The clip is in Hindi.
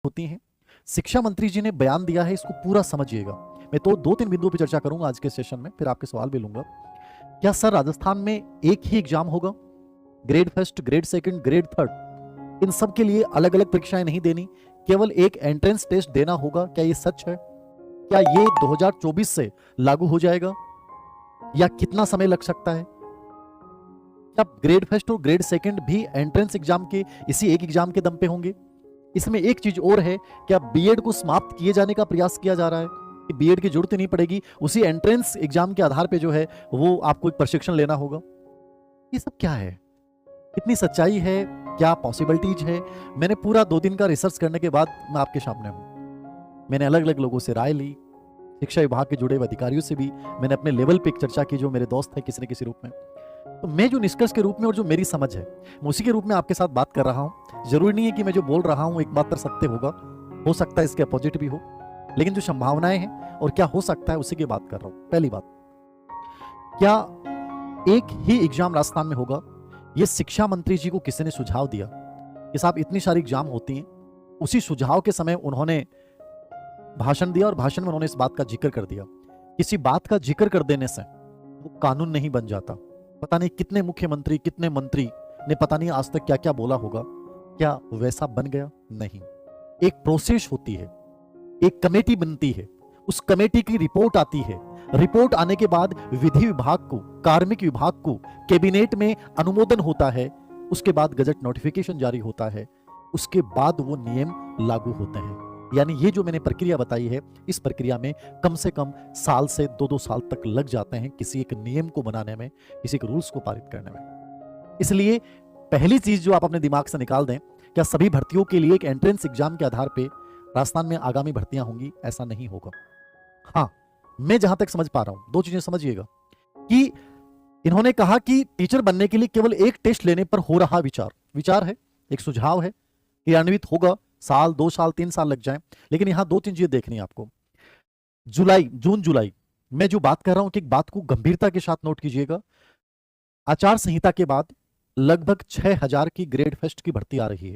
होती हैं। शिक्षा मंत्री जी ने बयान दिया है, इसको पूरा समझिएगा। मैं तो दो तीन बिंदुओं पर चर्चा करूंगा आज के सेशन में, फिर आपके सवाल भी लूंगा। क्या सर राजस्थान में एक ही एग्जाम होगा? Grade first, grade second, grade third, इन सब के लिए अलग अलग परीक्षाएं नहीं देनी, केवल एक एंट्रेंस टेस्ट देना होगा? क्या ये सच है? क्या ये 2024 से लागू हो जाएगा या कितना समय लग सकता है? क्या ग्रेड फर्स्ट और ग्रेड सेकंड भी एंट्रेंस एग्जाम के इसी एक एग्जाम के दम पे होंगे? इसमें एक चीज और है, क्या बीएड को समाप्त किए जाने का प्रयास किया जा रहा है कि बीएड की जरूरत ही नहीं पड़ेगी, उसी एंट्रेंस एग्जाम के आधार पे जो है वो आपको एक प्रशिक्षण लेना होगा? ये सब क्या है? कितनी सच्चाई है? क्या पॉसिबिलिटीज है? मैंने पूरा 2 दिन का रिसर्च करने के बाद मैं आपके सामने हूं। मैंने अलग अलग लोगों से राय ली, शिक्षा विभाग के जुड़े हुए अधिकारियों से भी मैंने अपने लेवल पे एक चर्चा की, जो मेरे दोस्त है किसी न किसी रूप में। तो मैं जो निष्कर्ष के रूप में और जो मेरी समझ है, मैं उसी के रूप में आपके साथ बात कर रहा हूं। जरूरी नहीं है कि मैं जो बोल रहा हूं एकमात्र सत्य होगा, हो सकता है इसके अपोजिट भी हो, लेकिन जो संभावनाएं हैं और क्या हो सकता है उसी की बात कर रहा हूं। पहली बात, क्या एक ही एग्जाम राजस्थान में होगा? ये शिक्षा मंत्री जी को किसी ने सुझाव दिया कि साहब इतनी सारी एग्जाम होती हैं। उसी सुझाव के समय उन्होंने भाषण दिया और भाषण में उन्होंने इस बात का जिक्र कर दिया। किसी बात का जिक्र कर देने से वो कानून नहीं बन जाता। पता नहीं कितने मुख्यमंत्री, कितने मंत्री ने पता नहीं आज तक क्या क्या बोला होगा, क्या वैसा बन गया? नहीं। एक प्रोसेस होती है, एक कमेटी बनती है, उस कमेटी की रिपोर्ट आती है, रिपोर्ट आने के बाद विधि विभाग को, कार्मिक विभाग को, कैबिनेट में अनुमोदन होता है, उसके बाद गजट नोटिफिकेशन जारी होता है, उसके बाद वो नियम लागू होते हैं। यानी ये जो मैंने प्रक्रिया बताई है, इस प्रक्रिया में कम से कम साल से 2-2 साल तक लग जाते हैं किसी एक नियम को बनाने में, किसी एक रूल्स को पारित करने में। इसलिए पहली चीज जो आप अपने दिमाग से निकाल दें, क्या सभी भर्तियों के लिए एक एंट्रेंस एग्जाम के आधार पे राजस्थान में आगामी भर्तियां होंगी? ऐसा नहीं होगा। हाँ, मैं जहां तक समझ पा रहा हूं, 2 चीजें समझिएगा कि इन्होंने कहा कि टीचर बनने के लिए केवल एक टेस्ट लेने पर हो रहा विचार है, एक सुझाव है, क्रियान्वित होगा, साल, 2 साल, 3 साल लग जाए। लेकिन यहां 2-3 चीजें देखनी है आपको। जून जुलाई मैं जो बात कर रहा हूं कि एक बात को गंभीरता के साथ नोट कीजिएगा। आचार संहिता के बाद लगभग 6000 की ग्रेड फर्स्ट की भर्ती आ रही है।